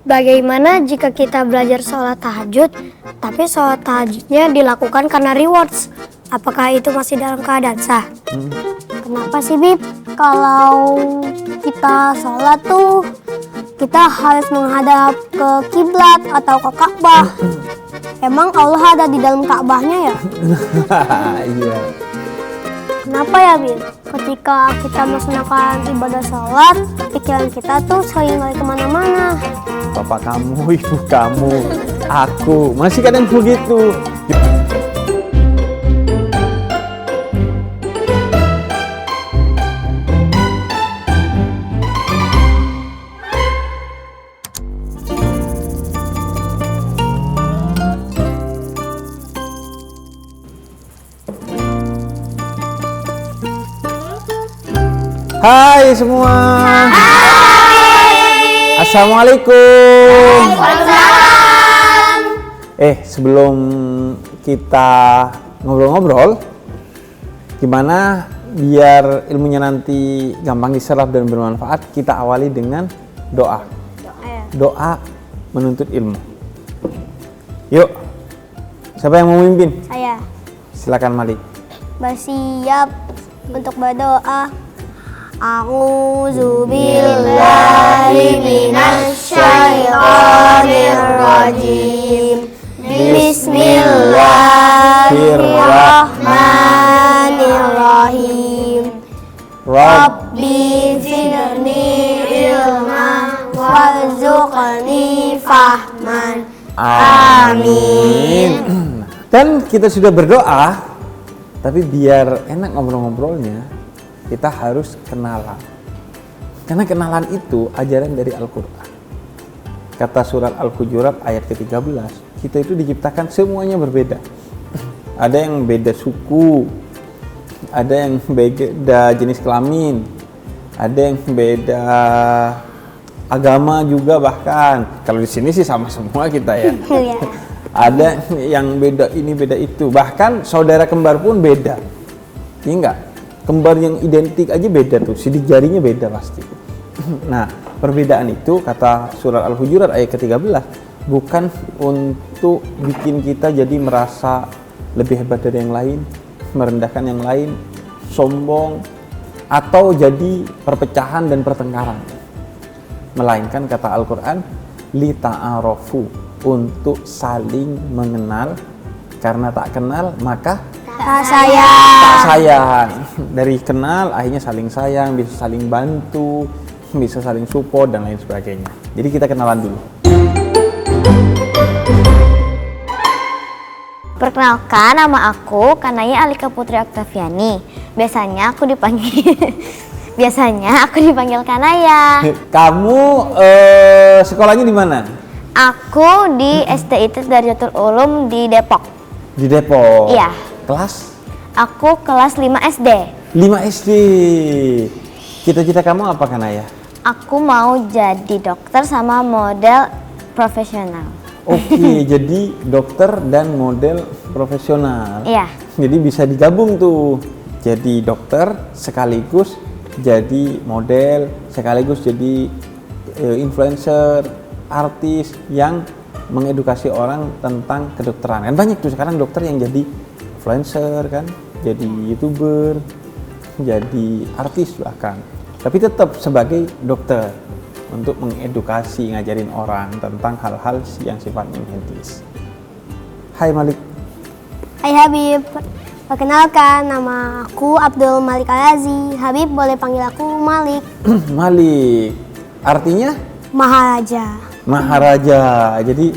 Bagaimana jika kita belajar sholat tahajud, tapi sholat tahajudnya dilakukan karena rewards? Apakah itu masih dalam keadaan sah? Kenapa sih, Bib? Kalau kita sholat tuh, kita harus menghadap ke kiblat atau ke Ka'bah. Emang Allah ada di dalam Ka'bahnya ya? Iya. Kenapa ya, Bib? Ketika kita melaksanakan ibadah sholat, pikiran kita tuh sering lari kemana-mana. Bapak kamu, ibu kamu, aku masih kadang begitu. Hai semua. Hai. Assalamualaikum. Waalaikumsalam. Sebelum kita ngobrol-ngobrol, gimana biar ilmunya nanti gampang diserap dan bermanfaat, kita awali dengan doa. Doa menuntut ilmu. Yuk, siapa yang mau memimpin? Saya Silakan Malik. bersiap untuk berdoa. A'udzu billahi minasyaitonir rajim. Bismillahirrahmanirrahim. Rabbi zidni ilma warzuqni fahman. Amin. Dan kita sudah berdoa, tapi biar enak ngobrol-ngobrolnya, kita harus kenalan. Karena kenalan itu ajaran dari Al-Quran. Kata surat Al-Hujurat ayat ke-13, kita itu diciptakan semuanya berbeda. Ada yang beda suku, ada yang beda jenis kelamin, ada yang beda agama juga bahkan. Kalau di sini sih sama semua kita ya. Ada yang beda ini beda itu, bahkan saudara kembar pun beda. Iya enggak? Kembar yang identik aja beda tuh, sidik jarinya beda pasti. Nah, perbedaan itu kata surat Al-Hujurat ayat ke-13 bukan untuk bikin kita jadi merasa lebih hebat dari yang lain, merendahkan yang lain, sombong, atau jadi perpecahan dan pertengkaran. Melainkan kata Al-Quran, li ta'arofu, untuk saling mengenal, karena tak kenal maka tak sayang. Dari kenal akhirnya saling sayang, bisa saling bantu, bisa saling support dan lain sebagainya. Jadi kita kenalan dulu. Perkenalkan, nama aku Kanaya Alika Putri Oktaviani. Biasanya aku dipanggil Kanaya. Kamu sekolahnya di mana? Aku di STIT Darjatul Ulum di Depok. Di Depok. Iya. Kelas? Aku kelas 5 SD. 5 SD. Cita-cita kamu apa, Kanaya? Aku mau jadi dokter sama model profesional. Oke, jadi dokter dan model profesional. Iya. Jadi bisa digabung tuh. Jadi dokter sekaligus jadi model, sekaligus jadi influencer, artis yang mengedukasi orang tentang kedokteran. Kan banyak tuh sekarang dokter yang jadi influencer kan, jadi YouTuber, jadi artis bahkan. Tapi tetap sebagai dokter untuk mengedukasi, ngajarin orang tentang hal-hal yang sifatnya medis. Hai Malik. Hai Habib. Perkenalkan, nama aku Abdul Malik Al-Azi. Habib boleh panggil aku Malik. Malik. Artinya? Maharaja. Maharaja. Jadi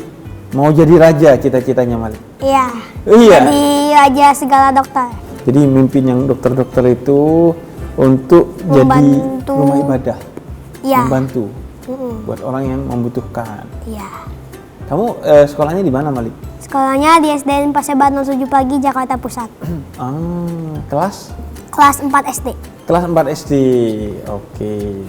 mau jadi raja cita-citanya Malik. Iya. Iya. Jadi raja segala dokter. Jadi mimpin yang dokter-dokter itu untuk Membantu. jadi rumah ibadah. Iya. Membantu buat orang yang membutuhkan. Iya. Kamu sekolahnya di mana Malik? Sekolahnya di SDN Paseban 07 Pagi, Jakarta Pusat. Kelas? Kelas 4 SD. Kelas 4 SD. Oke.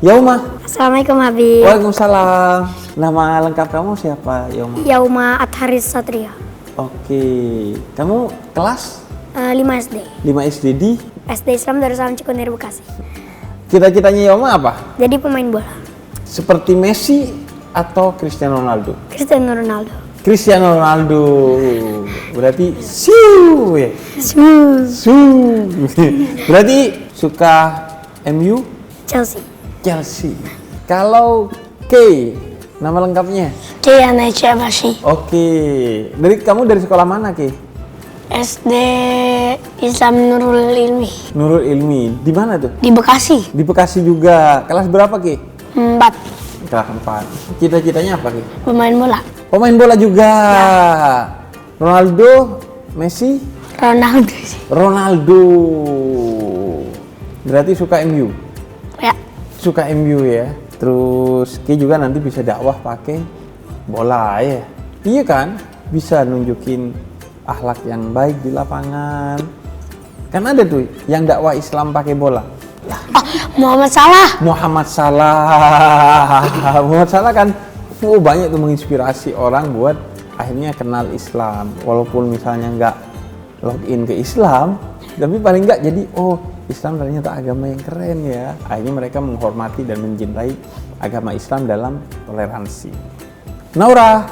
Yauma. Assalamualaikum Habib. Waalaikumsalam. Nama lengkap kamu siapa Yauma? Yauma Atharis Satria. Oke. Kamu kelas? 5 SD. 5 SD di? SD Islam Darussalam Cikunir Bekasi. Cita-citanya Yauma apa? Jadi pemain bola. Seperti Messi atau Cristiano Ronaldo? Cristiano Ronaldo. Cristiano Ronaldo. Berarti siu ya. Su. Berarti suka MU? Chelsea. Chelsea. Kalau K, nama lengkapnya? Kiana Chabashi. Oke. Kamu dari sekolah mana, K? SD Islam Nurul Ilmi. Nurul Ilmi. Di mana tuh? Di Bekasi. Di Bekasi juga. Kelas berapa, K? 4. Kelas 4. Cita-citanya apa, K? Pemain bola. Pemain bola juga. Ronaldo, Messi, Ronaldo sih. Ronaldo. Berarti suka MU. Ya. Suka MU ya. Terus Ki juga nanti bisa dakwah pakai bola ya. Iya kan? Bisa nunjukin akhlak yang baik di lapangan. Kan ada tuh yang dakwah Islam pakai bola. Muhammad Salah. Muhammad Salah. Muhammad Salah kan banyak tuh menginspirasi orang buat akhirnya kenal Islam. Walaupun misalnya nggak login ke Islam, tapi paling nggak jadi Islam ternyata agama yang keren ya. Akhirnya mereka menghormati dan mencintai agama Islam dalam toleransi. Naura.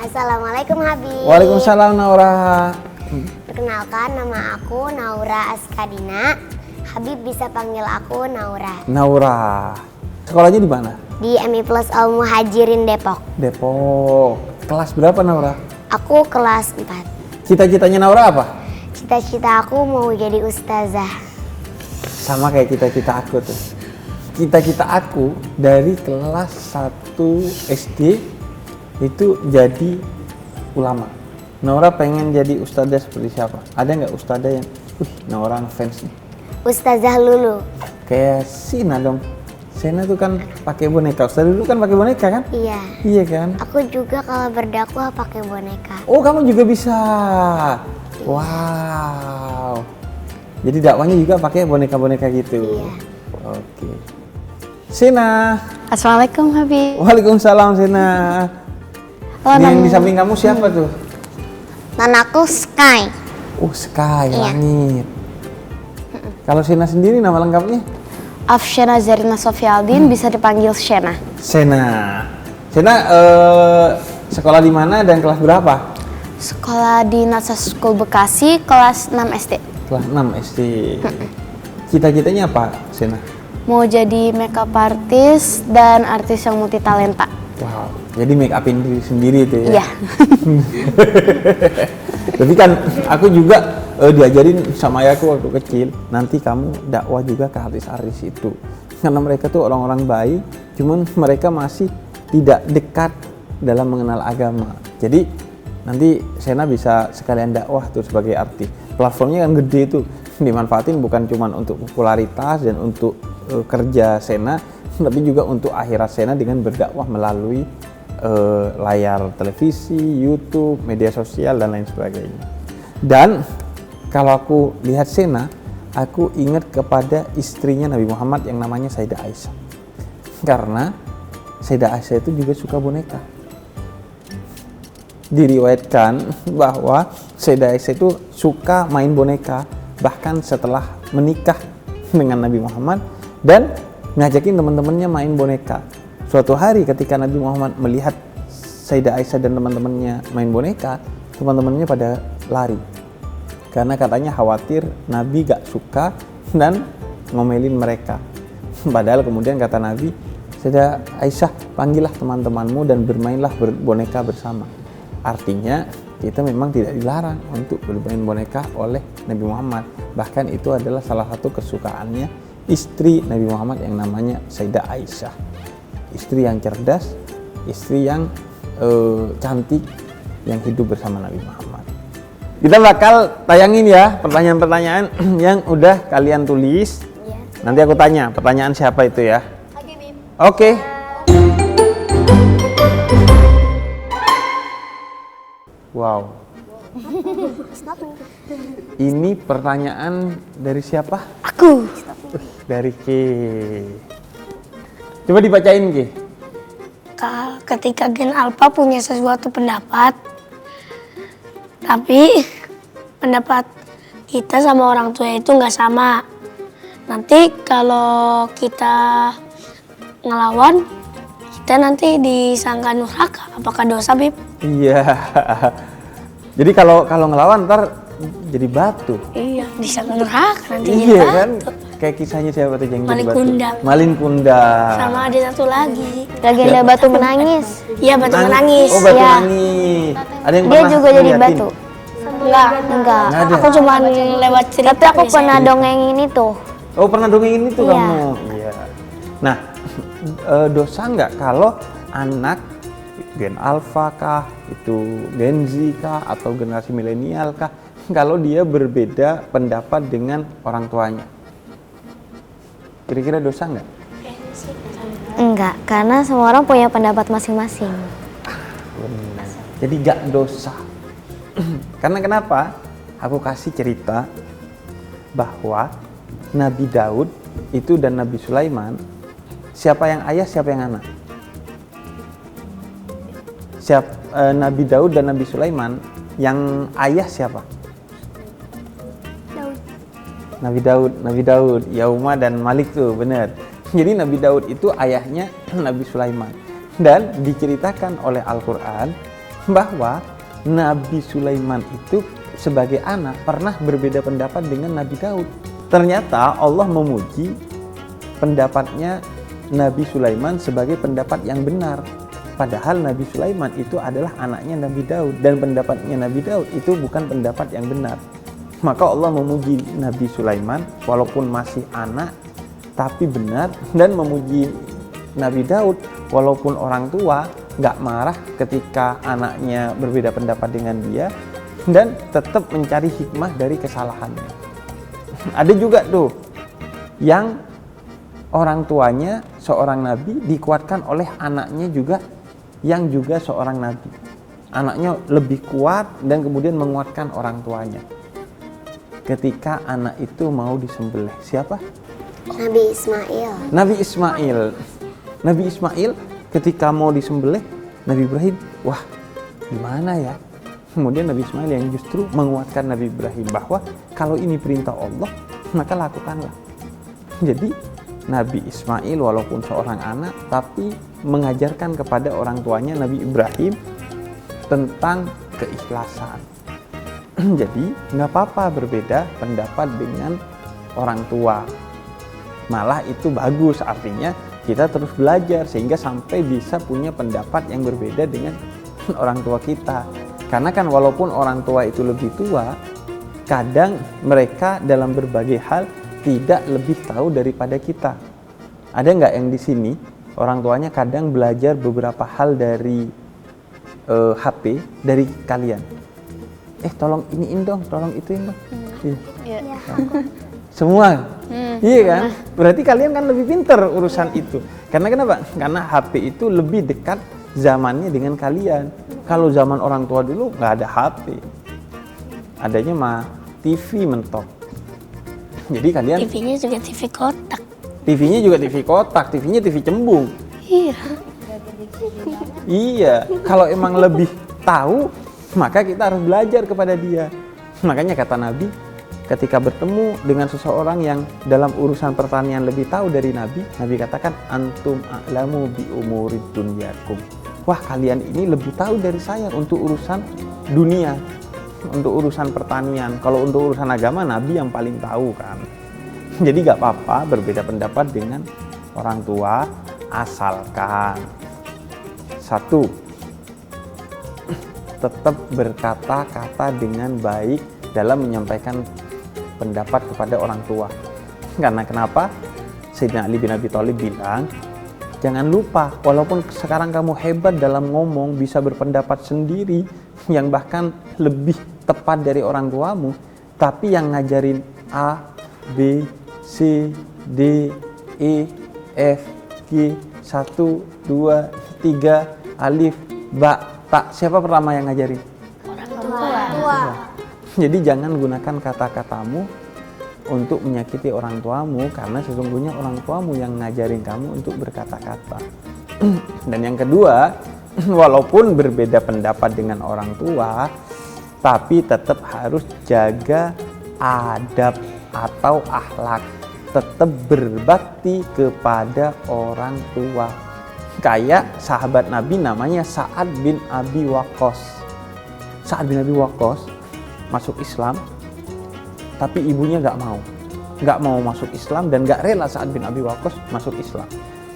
Assalamualaikum Habib. Waalaikumsalam Naura. Perkenalkan, nama aku Naura Askadina. Habib bisa panggil aku Naura. Naura. Sekolahnya di mana? Di MI Plus Al Muhajirin Depok. Depok. Kelas berapa Naura? Aku kelas 4. Cita-citanya Naura apa? Cita-cita aku mau jadi ustazah. Sama kayak cita-cita aku tuh. Cita-cita aku dari kelas 1 SD itu jadi ulama. Naura pengen jadi ustazah seperti siapa? Ada nggak ustazah yang, Naura ngefans nih? Ustazah Lulu. Kayak Sina dong. Sina tuh kan pakai boneka. Ustazah dulu kan pakai boneka kan? Iya. Iya kan? Aku juga kalau berdakwah pakai boneka. Oh, kamu juga bisa. Wow. Jadi dakwahnya juga pakai boneka-boneka gitu. Iya. Oke. Sina. Assalamualaikum Habib. Waalaikumsalam Sina. Ini yang di samping kamu siapa tuh? Namaku Sky. Oh, Sky, Iya. langit. Kalau Sina sendiri nama lengkapnya? Afshana Zarina Sofialdin, bisa dipanggil Shena. Sena. Sena sekolah di mana dan kelas berapa? Sekolah di Nasa School Bekasi, kelas 6 SD. Kelas 6 SD. Cita-citanya apa, Sena? Mau jadi makeup artist dan artis yang multitalenta. Wow, jadi make upin diri sendiri itu ya? Iya. Tapi kan aku juga diajarin sama ayahku waktu kecil, nanti kamu dakwah juga ke artis-artis itu. Karena mereka tuh orang-orang baik, cuman mereka masih tidak dekat dalam mengenal agama. Jadi nanti Sena bisa sekalian dakwah tuh sebagai artis. Platformnya kan gede tuh, dimanfaatin bukan cuman untuk popularitas dan untuk kerja Sena, tapi juga untuk akhirat Sena dengan berdakwah melalui layar televisi, YouTube, media sosial dan lain sebagainya. Dan kalau aku lihat Sena, aku ingat kepada istrinya Nabi Muhammad yang namanya Sayyidah Aisyah. Karena Sayyidah Aisyah itu juga suka boneka. Diriwayatkan bahwa Sayyidah Aisyah itu suka main boneka bahkan setelah menikah dengan Nabi Muhammad dan ngajakin teman-temannya main boneka. Suatu hari ketika Nabi Muhammad melihat Sayyidah Aisyah dan teman-temannya main boneka, teman-temannya pada lari. Karena katanya khawatir Nabi gak suka dan ngomelin mereka. Padahal kemudian kata Nabi, Sayyidah Aisyah, panggillah teman-temanmu dan bermainlah boneka bersama. Artinya kita memang tidak dilarang untuk bermain boneka oleh Nabi Muhammad. Bahkan itu adalah salah satu kesukaannya istri Nabi Muhammad yang namanya Sayyidah Aisyah. Istri yang cerdas, istri yang cantik, yang hidup bersama Nabi Muhammad. Kita bakal tayangin ya pertanyaan-pertanyaan yang udah kalian tulis. Iya. Nanti aku tanya pertanyaan siapa itu ya. Oke, Bib. Oke. Wow. Ini pertanyaan dari siapa? Aku. Dari Ki. Coba dibacain Ki. Ketika Gen Alpha punya sesuatu pendapat, tapi pendapat kita sama orang tua itu nggak sama. Nanti kalau kita ngelawan, kita nanti disangka durhaka. Apakah dosa, Bib? Iya. Jadi kalau ngelawan ntar jadi batu. Iya, disangka durhaka nanti Iya jadi kan? batu. Kayak kisahnya siapa tuh yang jadi Malin batu? Kundang. Malin Kundang. Sama ada satu lagi. Legenda batu menangis. Iya, batu menangis. Oh, batu Iya. menangis. Ada yang Dia pernah juga jadi ngeliatin? batu. Enggak. Enggak. Nggak ada. Aku cuma lewat cerita. Tapi aku pernah dongengin itu. Oh, pernah dongengin itu Iya. kamu? Iya. Nah, dosa nggak kalau anak gen alpha kah, itu gen Z kah, atau generasi milenial kah, kalau dia berbeda pendapat dengan orang tuanya? Kira-kira dosa nggak? Enggak, karena semua orang punya pendapat masing-masing. Benar. Jadi nggak dosa. Karena kenapa? Aku kasih cerita bahwa Nabi Daud itu dan Nabi Sulaiman, siapa yang ayah, siapa yang anak? Nabi Daud dan Nabi Sulaiman, yang ayah siapa? Nabi Daud, Yauma dan Malik tuh, benar. Jadi Nabi Daud itu ayahnya Nabi Sulaiman. Dan diceritakan oleh Al-Quran bahwa Nabi Sulaiman itu sebagai anak pernah berbeda pendapat dengan Nabi Daud. Ternyata Allah memuji pendapatnya Nabi Sulaiman sebagai pendapat yang benar. Padahal Nabi Sulaiman itu adalah anaknya Nabi Daud, dan pendapatnya Nabi Daud itu bukan pendapat yang benar. Maka Allah memuji Nabi Sulaiman walaupun masih anak tapi benar, dan memuji Nabi Daud walaupun orang tua nggak marah ketika anaknya berbeda pendapat dengan dia, dan tetap mencari hikmah dari kesalahannya. Ada juga tuh yang orang tuanya seorang nabi dikuatkan oleh anaknya juga yang juga seorang nabi. Anaknya lebih kuat dan kemudian menguatkan orang tuanya. Ketika anak itu mau disembelih, siapa? Nabi Ismail. Nabi Ismail. Nabi Ismail ketika mau disembelih, Nabi Ibrahim, wah gimana ya? Kemudian Nabi Ismail yang justru menguatkan Nabi Ibrahim bahwa kalau ini perintah Allah, maka lakukanlah. Jadi Nabi Ismail walaupun seorang anak, tapi mengajarkan kepada orang tuanya Nabi Ibrahim tentang keikhlasan. Jadi nggak apa-apa berbeda pendapat dengan orang tua. Malah itu bagus, artinya kita terus belajar sehingga sampai bisa punya pendapat yang berbeda dengan orang tua kita. Karena kan walaupun orang tua itu lebih tua, kadang mereka dalam berbagai hal tidak lebih tahu daripada kita. Ada nggak yang di sini orang tuanya kadang belajar beberapa hal dari HP dari kalian? Tolong iniin dong, tolong ituin dong. Iya. Semua? Iya kan? Berarti kalian kan lebih pintar urusan itu. Karena kenapa? Karena HP itu lebih dekat zamannya dengan kalian. Kalau zaman orang tua dulu nggak ada HP. Adanya mah TV mentok. Jadi kalian TV-nya juga TV kotak. TV-nya juga TV kotak, TV-nya TV cembung. Iya. Iya, kalau emang lebih tahu, maka kita harus belajar kepada dia. Makanya kata Nabi, ketika bertemu dengan seseorang yang dalam urusan pertanian lebih tahu dari Nabi, Nabi katakan, antum a'lamu bi umurid dunyakum. Wah, kalian ini lebih tahu dari saya untuk urusan dunia, untuk urusan pertanian. Kalau untuk urusan agama, Nabi yang paling tahu kan. Jadi gak apa-apa berbeda pendapat dengan orang tua, asalkan satu, tetap berkata-kata dengan baik dalam menyampaikan pendapat kepada orang tua. Karena kenapa? Sayyidina Ali bin Abi Thalib bilang, jangan lupa walaupun sekarang kamu hebat dalam ngomong, bisa berpendapat sendiri yang bahkan lebih tepat dari orang tuamu, tapi yang ngajarin A, B, C, D, E, F, G, 1, 2, 3, alif, ba, ta. Siapa pertama yang ngajarin? Orang tua. Jadi jangan gunakan kata-katamu untuk menyakiti orang tuamu, karena sesungguhnya orang tuamu yang ngajarin kamu untuk berkata-kata. Dan yang kedua, walaupun berbeda pendapat dengan orang tua, tapi tetap harus jaga adab atau akhlak, tetap berbakti kepada orang tua. Kayak sahabat Nabi namanya Sa'ad bin Abi Waqqas. Sa'ad bin Abi Waqqas masuk Islam, tapi ibunya nggak mau masuk Islam dan nggak rela Sa'ad bin Abi Waqqas masuk Islam.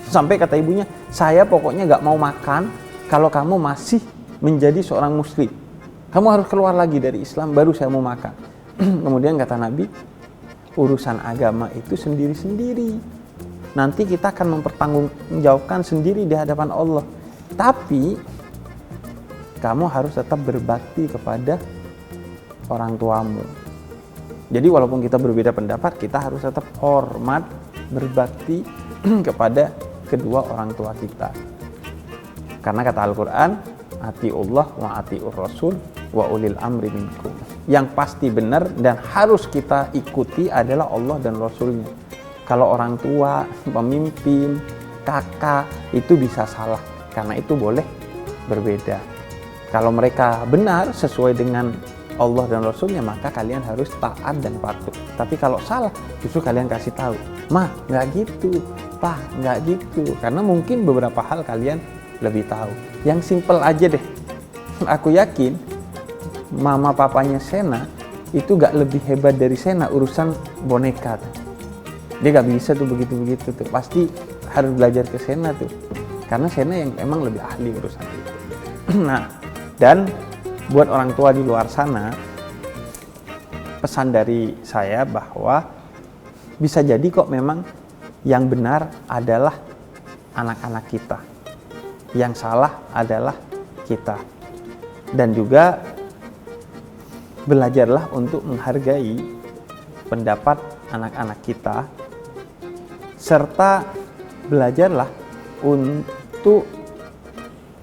Sampai kata ibunya, saya pokoknya nggak mau makan kalau kamu masih menjadi seorang muslim. Kamu harus keluar lagi dari Islam baru saya mau makan. Kemudian kata Nabi, urusan agama itu sendiri-sendiri. Nanti kita akan mempertanggungjawabkan sendiri di hadapan Allah. Tapi kamu harus tetap berbakti kepada orang tuamu. Jadi walaupun kita berbeda pendapat, kita harus tetap hormat, berbakti kepada kedua orang tua kita. Karena kata Al-Quran, atiullah wa atiur rasul wa ulil amri minkum. Yang pasti benar dan harus kita ikuti adalah Allah dan Rasulnya. Kalau orang tua, pemimpin, kakak itu bisa salah, karena itu boleh berbeda. Kalau mereka benar sesuai dengan Allah dan Rasulnya, maka kalian harus taat dan patuh. Tapi kalau salah, justru kalian kasih tahu, "Ma, nggak gitu, Pa, nggak gitu." Karena mungkin beberapa hal kalian lebih tahu. Yang simpel aja deh. Aku yakin mama papanya Sena itu nggak lebih hebat dari Sena urusan boneka. Dia nggak bisa tuh begitu-begitu tuh. Pasti harus belajar ke Sena tuh. Karena Sena yang emang lebih ahli urusan itu. Nah, dan buat orang tua di luar sana, pesan dari saya bahwa bisa jadi kok memang yang benar adalah anak-anak kita, yang salah adalah kita. Dan juga belajarlah untuk menghargai pendapat anak-anak kita, serta belajarlah untuk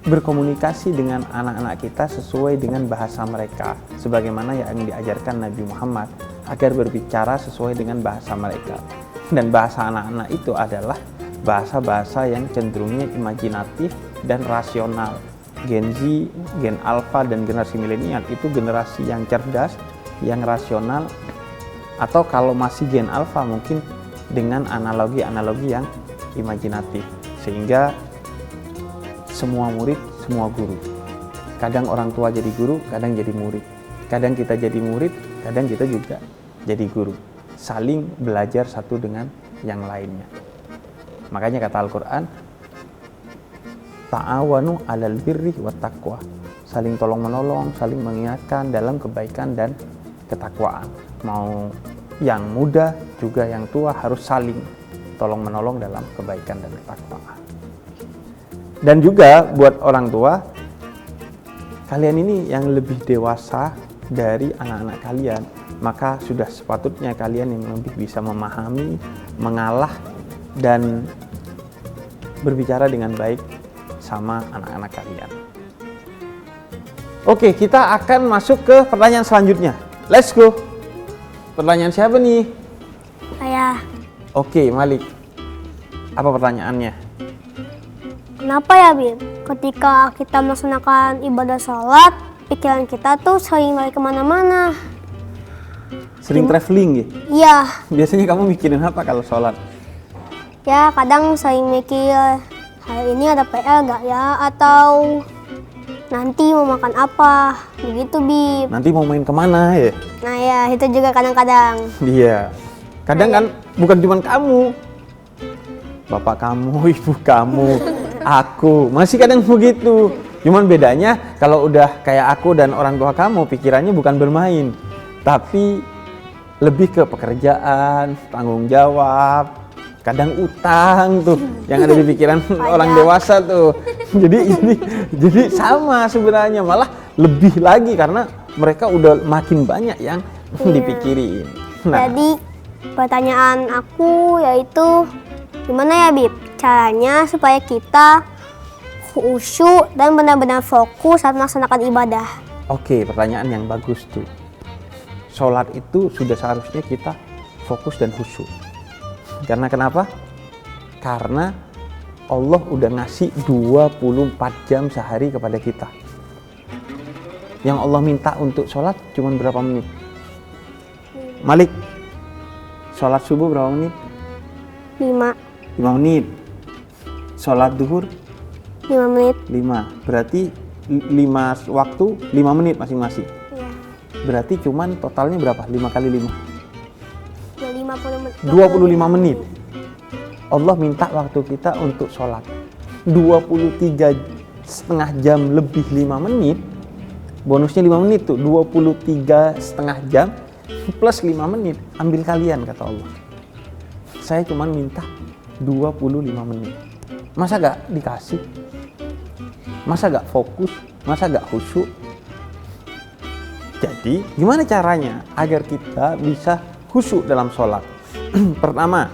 berkomunikasi dengan anak-anak kita sesuai dengan bahasa mereka, sebagaimana yang diajarkan Nabi Muhammad, agar berbicara sesuai dengan bahasa mereka. Dan bahasa anak-anak itu adalah bahasa-bahasa yang cenderungnya imajinatif dan rasional. Gen Z, Gen Alpha, dan generasi milenial itu generasi yang cerdas, yang rasional, atau kalau masih Gen Alpha mungkin dengan analogi-analogi yang imajinatif. Sehingga semua murid, semua guru. Kadang orang tua jadi guru, kadang jadi murid. Kadang kita jadi murid, kadang kita juga jadi guru. Saling belajar satu dengan yang lainnya. Makanya kata Al-Quran, ta'awanu 'alal birri wat taqwa. Saling tolong-menolong, saling mengingatkan dalam kebaikan dan ketakwaan. Mau yang muda juga yang tua harus saling tolong-menolong dalam kebaikan dan ketakwaan. Dan juga buat orang tua, kalian ini yang lebih dewasa dari anak-anak kalian, maka sudah sepatutnya kalian yang lebih bisa memahami, mengalah, dan berbicara dengan baik sama anak-anak kalian. Oke, kita akan masuk ke pertanyaan selanjutnya. Let's go. Pertanyaan siapa nih? Saya, Oke, Malik. Apa pertanyaannya? kenapa ya Bib? Ketika kita melaksanakan ibadah sholat, pikiran kita tuh sering lari kemana-mana. Sering traveling ya? Iya, Biasanya kamu mikirin apa kalau sholat? ya kadang sering mikir, hari ini ada PR gak ya? Atau nanti mau makan apa? Begitu Bib. Nanti mau main kemana ya? Nah ya, itu juga kadang-kadang. Iya. Kadang kan bukan cuma kamu. Bapak kamu, ibu kamu, aku. Masih kadang begitu. Cuman bedanya kalau udah kayak aku dan orang tua kamu, pikirannya bukan bermain. Tapi lebih ke pekerjaan, tanggung jawab, kadang utang tuh yang ada di pikiran orang dewasa tuh. Jadi sama sebenarnya, malah lebih lagi karena mereka udah makin banyak yang dipikirin. Nah, Jadi pertanyaan aku yaitu, gimana ya Bib caranya supaya kita khusyuk dan benar-benar fokus saat melaksanakan ibadah? oke, pertanyaan yang bagus tuh. Sholat itu sudah seharusnya kita fokus dan khusyuk. Karena kenapa? Karena Allah udah ngasih 24 jam sehari kepada kita. Yang Allah minta untuk sholat cuma berapa menit? Malik, sholat subuh berapa menit? 5. 5 menit. Sholat duhur 5 menit. 5. Berarti 5 waktu 5 menit masing-masing. Iya. Berarti cuman totalnya berapa? 5 kali 5. Ya 50 menit. 25 menit. Allah minta waktu kita untuk sholat 23 setengah jam lebih 5 menit. Bonusnya 5 menit tuh, 23 setengah jam plus 5 menit. Ambil kalian, kata Allah. Saya cuma minta 25 menit. Masa gak dikasih? Masa gak fokus? Masa gak khusyuk? Jadi gimana caranya agar kita bisa khusyuk dalam sholat? Pertama,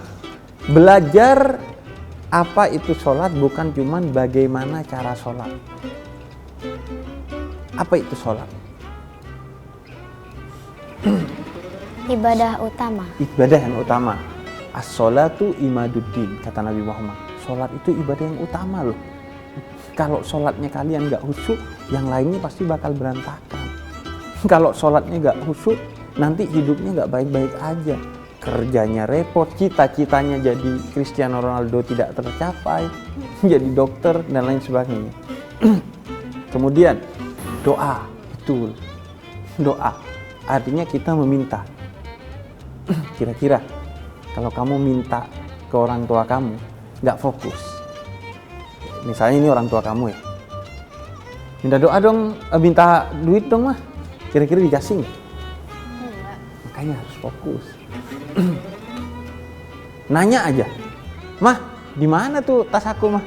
belajar apa itu sholat, bukan cuman bagaimana cara sholat. Apa itu sholat? Ibadah utama. Ibadah yang utama. As-sholatu imaduddin, kata Nabi Muhammad. Sholat itu ibadah yang utama loh. Kalau sholatnya kalian gak khusyuk, yang lainnya pasti bakal berantakan. Kalau sholatnya gak khusyuk, nanti hidupnya gak baik-baik aja. Kerjanya repot, cita-citanya jadi Cristiano Ronaldo tidak tercapai, jadi dokter dan lain sebagainya. Kemudian doa, betul. Doa, artinya kita meminta. Kira-kira kalau kamu minta ke orang tua kamu, gak fokus. Misalnya ini orang tua kamu ya, minta doa dong, minta duit dong mah, kira-kira dikasih nggak? Makanya harus fokus. Nanya aja, mah di mana tuh tas aku mah,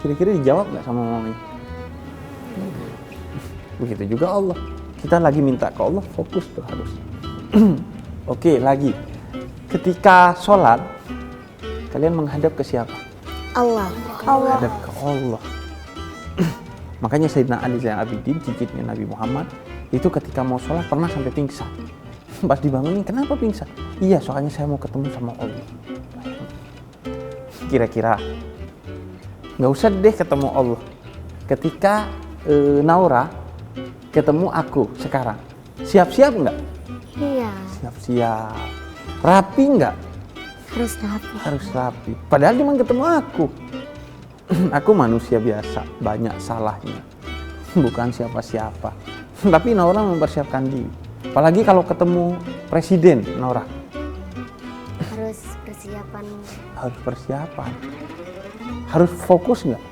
kira-kira dijawab nggak sama mamanya? Begitu juga Allah, kita lagi minta ke Allah, fokus tuh harus. Oke, lagi ketika sholat kalian menghadap ke siapa? Allah. Menghadap ke Allah. Makanya Sayyidina Ali Zainal Abidin, cicitnya Nabi Muhammad, itu ketika mau sholat pernah sampai pingsan. Pas dibangunin, kenapa pingsan? Iya, soalnya saya mau ketemu sama Allah. Kira-kira nggak usah deh ketemu Allah. Ketika Naura ketemu aku sekarang, siap-siap nggak? Iya. Siap-siap. Rapi nggak? Harus rapi. Harus rapi. Padahal cuma ketemu aku. Aku manusia biasa, banyak salahnya. Bukan siapa-siapa. Tapi Naura mempersiapkan diri. Apalagi kalau ketemu presiden, Naura. Harus persiapan. Harus persiapan. Harus fokus nggak?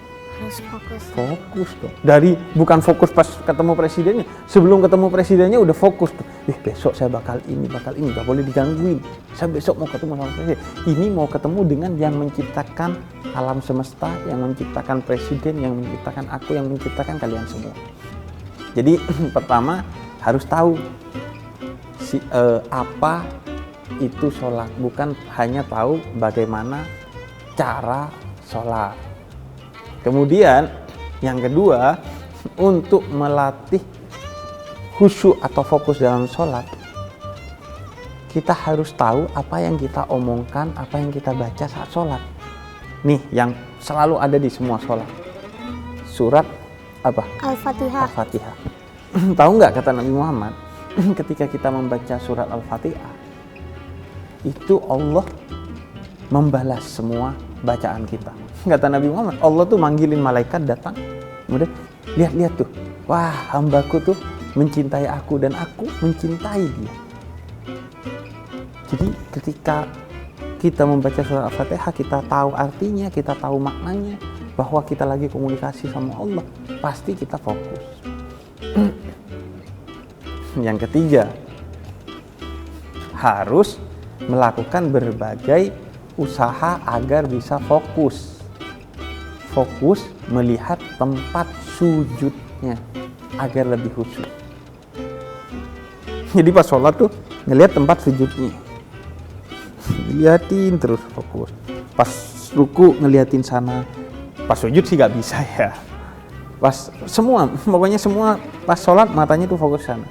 Harus fokus. Fokus dong. Dari bukan fokus pas ketemu presidennya, sebelum ketemu presidennya udah fokus tuh. Besok saya bakal ini, gak boleh digangguin. Saya besok mau ketemu sama presiden. Ini mau ketemu dengan yang menciptakan alam semesta, yang menciptakan presiden, yang menciptakan aku, yang menciptakan kalian semua. Jadi pertama harus tahu apa itu sholat, bukan hanya tahu bagaimana cara sholat. Kemudian yang kedua, untuk melatih khusyuk atau fokus dalam sholat, kita harus tahu apa yang kita omongkan, apa yang kita baca saat sholat. Nih yang selalu ada di semua sholat, surat apa? Al-Fatihah. Al-Fatihah. Tahu nggak kata Nabi Muhammad, ketika kita membaca surat Al-Fatihah, itu Allah membalas semua bacaan kita. Kata Nabi Muhammad, Allah tuh manggilin malaikat datang, kemudian lihat-lihat tuh, wah hambaku tuh mencintai aku dan aku mencintai dia. Jadi ketika kita membaca surat Al-Fatihah, kita tahu artinya, kita tahu maknanya, bahwa kita lagi komunikasi sama Allah, pasti kita fokus. Yang ketiga, harus melakukan berbagai usaha agar bisa fokus. Fokus melihat tempat sujudnya agar lebih khusyuk. Jadi pas sholat tuh ngelihat tempat sujudnya, liatin terus fokus. Pas ruku ngeliatin sana, pas sujud sih gak bisa ya. Pas semua, pokoknya semua pas sholat matanya tuh fokus sana.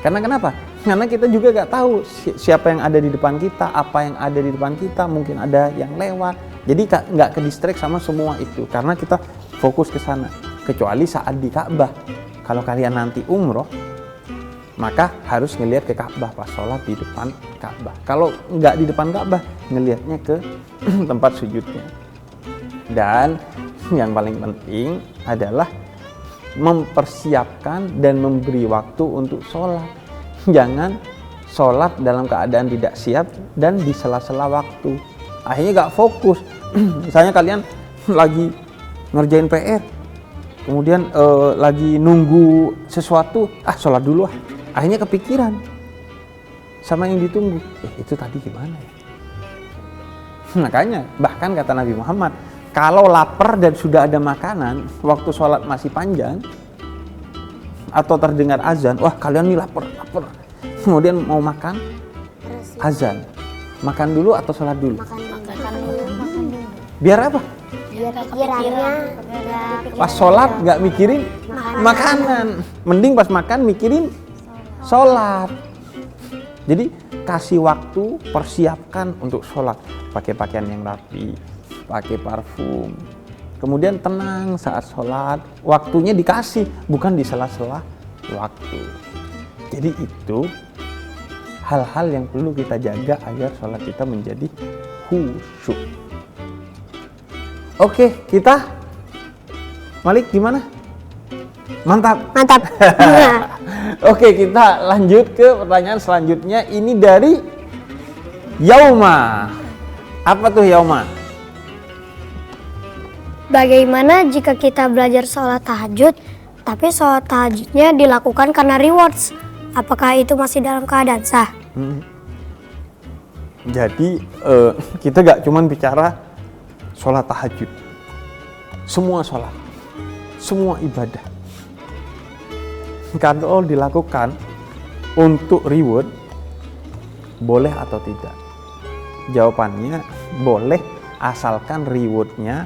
Karena kenapa? Karena kita juga gak tahu siapa yang ada di depan kita, apa yang ada di depan kita, mungkin ada yang lewat. Jadi nggak ke-distract sama semua itu, karena kita fokus ke sana. Kecuali saat di Ka'bah. Kalau kalian nanti umroh, maka harus ngelihat ke Ka'bah pas sholat di depan Ka'bah. Kalau nggak di depan Ka'bah, ngelihatnya ke tempat sujudnya. Dan yang paling penting adalah mempersiapkan dan memberi waktu untuk sholat. Jangan sholat dalam keadaan tidak siap dan di sela-sela waktu. Akhirnya gak fokus. Misalnya kalian lagi ngerjain PR, kemudian lagi nunggu sesuatu, sholat dulu ah. Akhirnya kepikiran sama yang ditunggu. Itu tadi gimana ya? Makanya bahkan kata Nabi Muhammad, kalau lapar dan sudah ada makanan, waktu sholat masih panjang, atau terdengar azan, wah kalian nih lapar. Kemudian mau makan, azan. Makan dulu atau sholat dulu? Makan dulu. Biar apa? Biar pikirannya Pas sholat nggak mikirin makanan. Mending pas makan mikirin sholat. Jadi kasih waktu, persiapkan untuk sholat. Pakai pakaian yang rapi, pakai parfum. Kemudian tenang saat sholat, waktunya dikasih, bukan di sela-sela waktu. Jadi itu hal-hal yang perlu kita jaga agar sholat kita menjadi khusyuk. Oke, kita Malik gimana? Mantap. Oke, kita lanjut ke pertanyaan selanjutnya. Ini dari Yauma. Apa tuh Yauma? Bagaimana jika kita belajar sholat tahajud, tapi sholat tahajudnya dilakukan karena rewards? Apakah itu masih dalam keadaan sah? Jadi kita gak cuman bicara sholat tahajud. Semua sholat, semua ibadah. Kalau dilakukan untuk reward, boleh atau tidak? Jawabannya boleh, asalkan rewardnya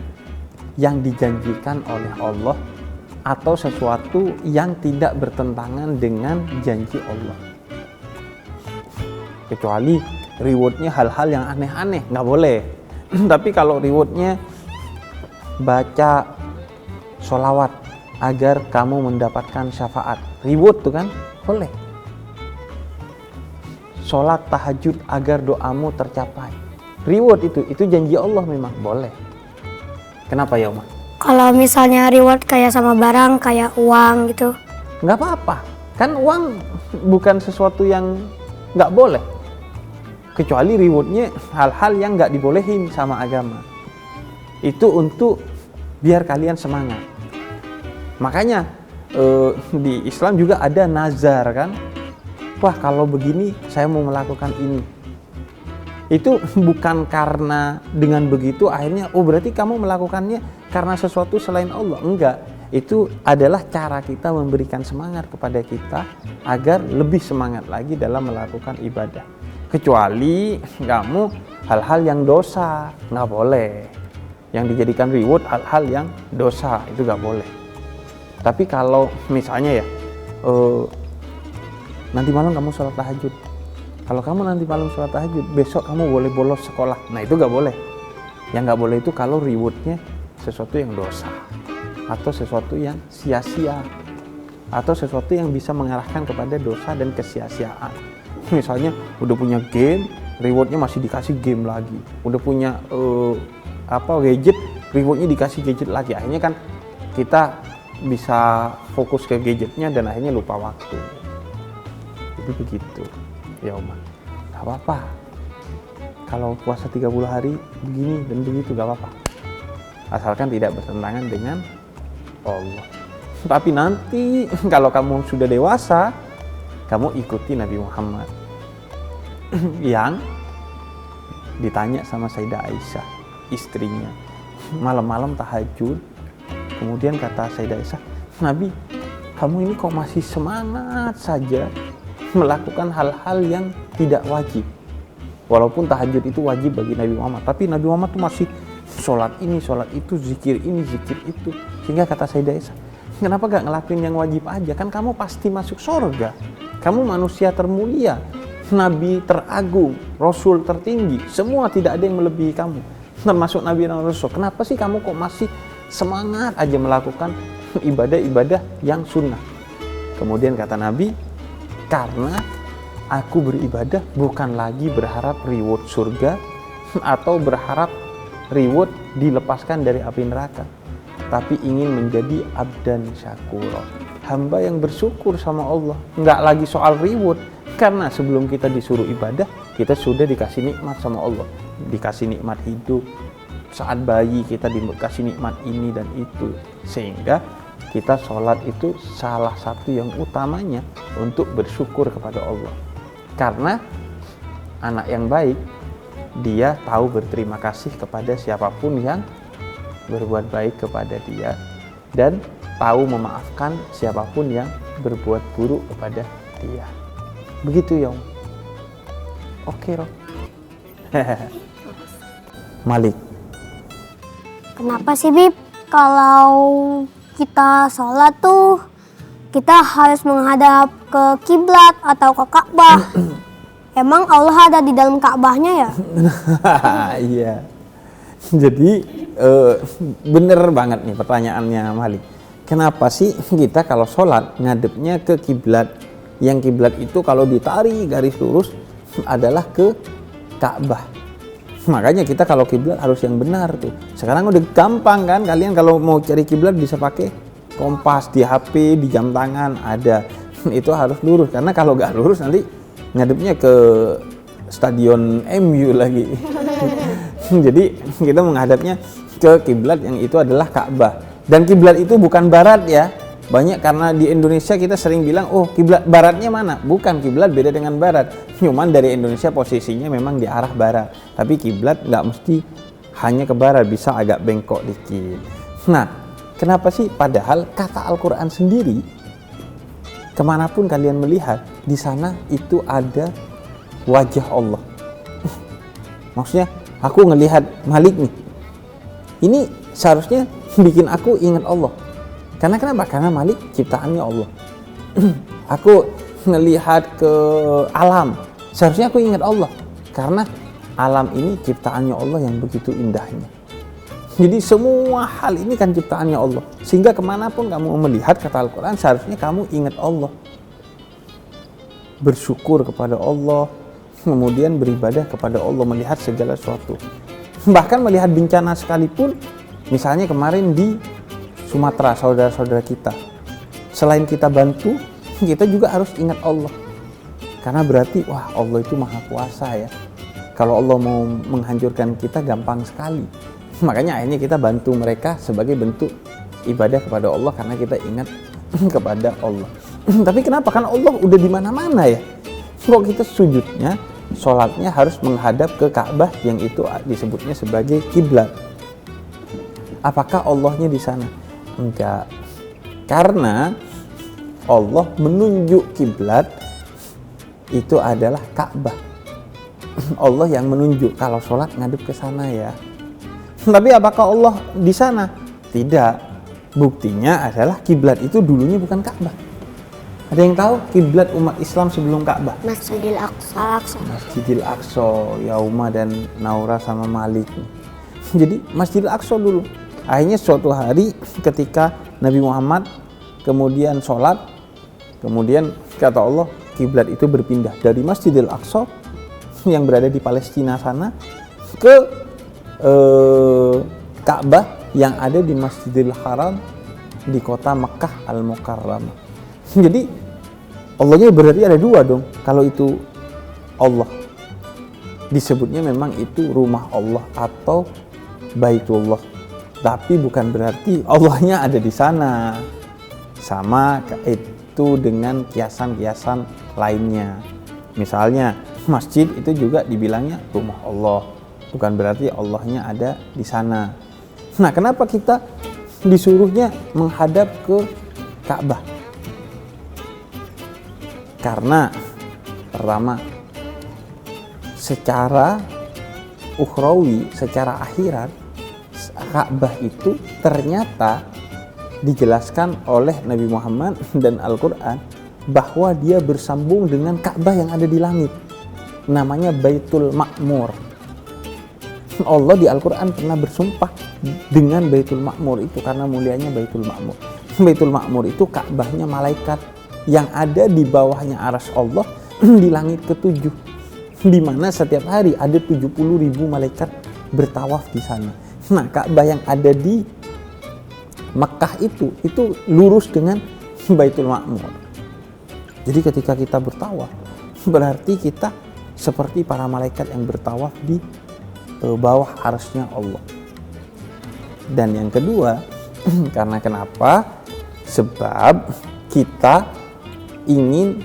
yang dijanjikan oleh Allah atau sesuatu yang tidak bertentangan dengan janji Allah. Kecuali rewardnya hal-hal yang aneh-aneh, nggak boleh. Tapi kalau rewardnya baca sholawat agar kamu mendapatkan syafaat, reward tuh kan, boleh. Sholat tahajud agar doamu tercapai, reward itu janji Allah, memang boleh. Kenapa ya Uma? Kalau misalnya reward kayak sama barang, kayak uang gitu. Nggak apa-apa, kan uang bukan sesuatu yang nggak boleh. Kecuali rewardnya hal-hal yang nggak dibolehin sama agama. Itu untuk biar kalian semangat. Makanya di Islam juga ada nazar kan. Wah kalau begini saya mau melakukan ini. Itu bukan karena dengan begitu akhirnya berarti kamu melakukannya karena sesuatu selain Allah. Enggak, itu adalah cara kita memberikan semangat kepada kita agar lebih semangat lagi dalam melakukan ibadah. Kecuali kamu hal-hal yang dosa, nggak boleh. Yang dijadikan reward hal-hal yang dosa, itu nggak boleh. Tapi kalau misalnya ya nanti malam kamu sholat tahajud, kalau kamu nanti malam sholat tahajud, besok kamu boleh bolos sekolah. Nah itu gak boleh. Yang gak boleh itu kalau rewardnya sesuatu yang dosa, atau sesuatu yang sia-sia, atau sesuatu yang bisa mengarahkan kepada dosa dan kesia-siaan. Misalnya udah punya game, rewardnya masih dikasih game lagi. Udah punya gadget, rewardnya dikasih gadget lagi. Akhirnya kan kita bisa fokus ke gadgetnya dan akhirnya lupa waktu. Jadi begitu. Ya Uma, gak apa-apa. Kalau puasa 30 hari begini dan begitu gak apa-apa. Asalkan tidak bertentangan dengan Allah. Tapi nanti kalau kamu sudah dewasa, kamu ikuti Nabi Muhammad yang ditanya sama Sayyidah Aisyah, istrinya, malam-malam tahajud. Kemudian kata Sayyidah Aisyah, Nabi, kamu ini kok masih semangat saja melakukan hal-hal yang tidak wajib. Walaupun tahajud itu wajib bagi Nabi Muhammad, tapi Nabi Muhammad tuh masih sholat ini, sholat itu, zikir ini, zikir itu. Sehingga kata Sayyidah Aisyah, kenapa gak ngelakuin yang wajib aja? Kan kamu pasti masuk surga. Kamu manusia termulia, Nabi teragung, Rasul tertinggi. Semua tidak ada yang melebihi kamu, termasuk Nabi dan Rasul. Kenapa sih kamu kok masih semangat aja melakukan ibadah-ibadah yang sunnah? Kemudian kata Nabi, karena aku beribadah bukan lagi berharap reward surga atau berharap reward dilepaskan dari api neraka. tapi ingin menjadi abdan syakura, hamba yang bersyukur sama Allah. Nggak lagi soal reward, karena sebelum kita disuruh ibadah, kita sudah dikasih nikmat sama Allah, dikasih nikmat hidup. Saat bayi kita dikasih nikmat ini dan itu, sehingga kita sholat itu salah satu yang utamanya untuk bersyukur kepada Allah. Karena anak yang baik, dia tahu berterima kasih kepada siapapun yang berbuat baik kepada dia, dan tahu memaafkan siapapun yang berbuat buruk kepada dia. Begitu, Yong. Oke, Rob. Malik. Kenapa sih, Bib? Kalau kita sholat tuh, kita harus menghadap ke kiblat atau ke Ka'bah. Emang Allah ada di dalam Ka'bahnya ya? Iya. Jadi bener banget nih pertanyaannya Malik. Kenapa sih kita kalau sholat ngadepnya ke kiblat? Yang kiblat itu kalau ditarik garis lurus adalah ke Ka'bah. Makanya kita kalau kiblat harus yang benar tuh. Sekarang udah gampang kan, kalian kalau mau cari kiblat bisa pakai kompas di HP, di jam tangan ada. Itu harus lurus, karena kalau nggak lurus nanti ngadepnya ke stadion MU lagi. Jadi kita menghadapnya ke kiblat yang itu adalah Ka'bah. Dan kiblat itu bukan barat ya. Banyak karena di Indonesia kita sering bilang, oh kiblat baratnya mana? Bukan, kiblat beda dengan barat. Cuman dari Indonesia posisinya memang di arah barat. Tapi kiblat nggak mesti hanya ke barat, bisa agak bengkok dikit. Nah, kenapa sih? Padahal kata Al-Quran sendiri, kemanapun kalian melihat, di sana itu ada wajah Allah. Maksudnya, aku ngelihat Malik nih, ini seharusnya bikin aku ingat Allah. Karena kenapa? Karena Malik ciptaannya Allah. Aku ngelihat ke alam, seharusnya aku ingat Allah. Karena alam ini ciptaannya Allah yang begitu indahnya. Jadi semua hal ini kan ciptaannya Allah. Sehingga kemanapun kamu melihat, kata Al-Quran, seharusnya kamu ingat Allah. Bersyukur kepada Allah, kemudian beribadah kepada Allah, melihat segala sesuatu. Bahkan melihat bencana sekalipun, misalnya kemarin di Sumatera, saudara-saudara kita, selain kita bantu, kita juga harus ingat Allah. Karena berarti, wah, Allah itu maha kuasa ya. Kalau Allah mau menghancurkan kita gampang sekali. Makanya akhirnya kita bantu mereka sebagai bentuk ibadah kepada Allah, karena kita ingat kepada Allah. Tapi kenapa? Karena Allah udah di mana-mana ya. Kok kita sujudnya, sholatnya harus menghadap ke Ka'bah yang itu disebutnya sebagai kiblat. Apakah Allahnya di sana? Enggak. Karena Allah menunjuk kiblat itu adalah Ka'bah. Allah yang menunjuk kalau sholat ngadep ke sana ya. Tapi apakah Allah di sana? Tidak. Buktinya adalah kiblat itu dulunya bukan Ka'bah. Ada yang tahu kiblat umat Islam sebelum Ka'bah? Masjidil Aqsa. Masjidil Aqsa, Yauma dan Naura sama Malik. Jadi Masjidil Aqsa dulu. Akhirnya suatu hari ketika Nabi Muhammad kemudian sholat, kemudian kata Allah kiblat itu berpindah dari Masjidil Aqsa yang berada di Palestina sana ke Ka'bah yang ada di Masjidil Haram di kota Mekah Al-Mukarramah. Jadi Allahnya berarti ada dua dong. Kalau itu Allah, disebutnya memang itu rumah Allah atau Baitullah. Tapi bukan berarti Allahnya ada di sana. Sama itu dengan kiasan-kiasan lainnya. Misalnya masjid itu juga dibilangnya rumah Allah. Bukan berarti Allahnya ada di sana. Nah, kenapa kita disuruhnya menghadap ke Ka'bah? Karena pertama, secara ukhrawi, secara akhirat, Ka'bah itu ternyata dijelaskan oleh Nabi Muhammad dan Al-Quran bahwa dia bersambung dengan Ka'bah yang ada di langit, namanya Baitul Ma'mur. Allah di Al-Quran pernah bersumpah dengan Baitul Ma'mur itu karena mulianya Baitul Ma'mur. Baitul Ma'mur itu Ka'bahnya malaikat yang ada di bawahnya arsy Allah di langit ke-7, di mana setiap hari ada 70.000 malaikat bertawaf di sana. Nah, Ka'bah yang ada di Mekah itu lurus dengan Baitul Ma'mur. Jadi ketika kita bertawaf, berarti kita seperti para malaikat yang bertawaf di bawah arsy-Nya Allah. Dan yang kedua, karena kenapa? Sebab kita ingin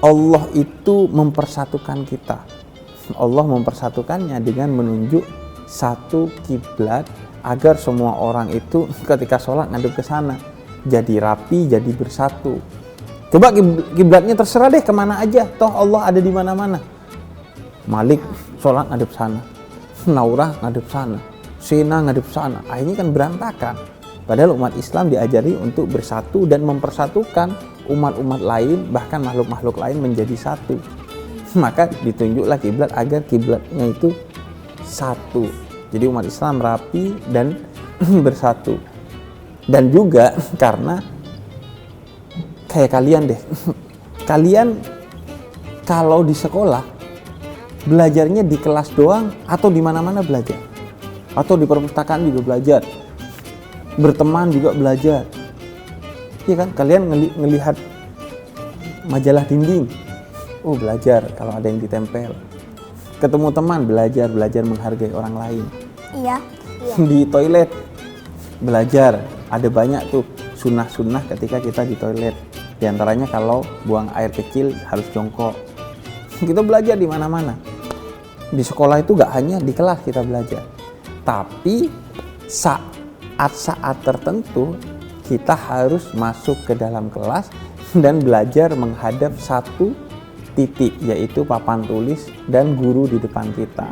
Allah itu mempersatukan kita. Allah mempersatukannya dengan menunjuk satu kiblat agar semua orang itu ketika sholat ngadep ke sana, jadi rapi, jadi bersatu. Coba kiblatnya terserah deh kemana aja, toh Allah ada di mana-mana. Malik sholat ngadep sana, Naurah ngadep sana, Sena ngadep sana. Akhirnya kan berantakan. Padahal umat Islam diajari untuk bersatu dan mempersatukan umat-umat lain, bahkan makhluk-makhluk lain menjadi satu. Maka ditunjuklah kiblat agar kiblatnya itu satu. Jadi umat Islam rapi dan bersatu. Dan juga karena kayak kalian deh. Kalian kalau di sekolah belajarnya di kelas doang atau di mana-mana belajar? Atau di perpustakaan juga belajar? Berteman juga belajar? Iya kan? Kalian ngelihat majalah dinding, oh belajar kalau ada yang ditempel. Ketemu teman belajar menghargai orang lain. Iya. Di toilet belajar, ada banyak tuh sunnah-sunnah ketika kita di toilet. Di antaranya kalau buang air kecil harus jongkok. Kita belajar di mana-mana. Di sekolah itu gak hanya di kelas kita belajar, tapi saat-saat tertentu kita harus masuk ke dalam kelas dan belajar menghadap satu titik, yaitu papan tulis dan guru di depan kita.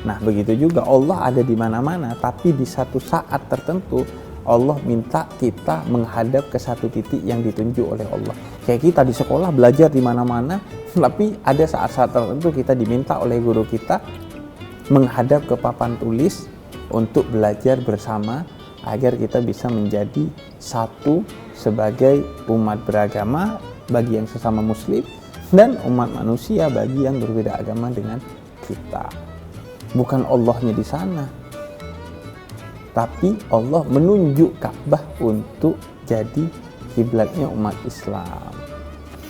Nah, begitu juga Allah ada di mana-mana, tapi di satu saat tertentu Allah minta kita menghadap ke satu titik yang ditunjuk oleh Allah. Kayak kita di sekolah belajar di mana-mana, tapi ada saat-saat tertentu kita diminta oleh guru kita menghadap ke papan tulis untuk belajar bersama agar kita bisa menjadi satu sebagai umat beragama bagi yang sesama muslim dan umat manusia bagi yang berbeda agama dengan kita. Bukan Allahnya di sana, tapi Allah menunjuk Ka'bah untuk jadi kiblatnya umat Islam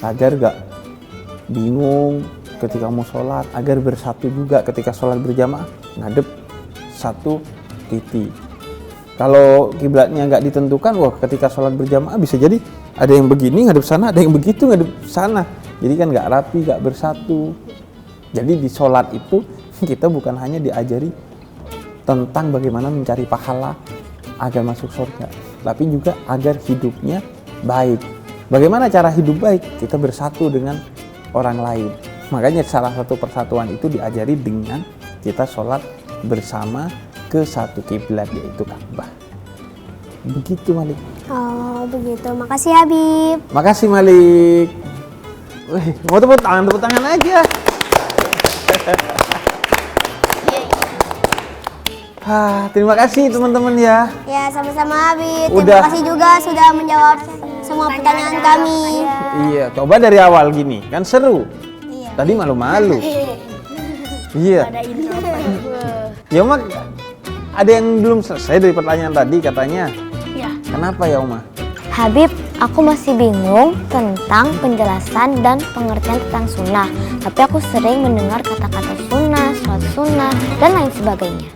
agar gak bingung ketika mau sholat, agar bersatu juga ketika sholat berjamaah ngadep satu titik. Kalau kiblatnya nggak ditentukan, wah ketika sholat berjamaah bisa jadi ada yang begini ngadep sana, ada yang begitu ngadep sana. Jadi kan nggak rapi, nggak bersatu. Jadi di sholat itu kita bukan hanya diajari tentang bagaimana mencari pahala agar masuk surga, tapi juga agar hidupnya baik. Bagaimana cara hidup baik? Kita bersatu dengan orang lain. Makanya salah satu persatuan itu diajari dengan kita sholat bersama ke satu kiblat, yaitu Ka'bah. Begitu Malik. Oh begitu, makasih Habib. Makasih Malik. Wih, mau tepuk tangan aja. Terima kasih teman-teman ya. Ya sama-sama Habib. Udah. Terima kasih juga sudah menjawab semua pertanyaan kami. Iya, coba dari awal gini, kan seru. Tadi malu-malu. Iya. Ya Oma, ada yang belum selesai dari pertanyaan tadi katanya. Iya. Kenapa ya Oma? Habib, aku masih bingung tentang penjelasan dan pengertian tentang sunnah. Tapi aku sering mendengar kata-kata sunnah, sholat sunnah, dan lain sebagainya.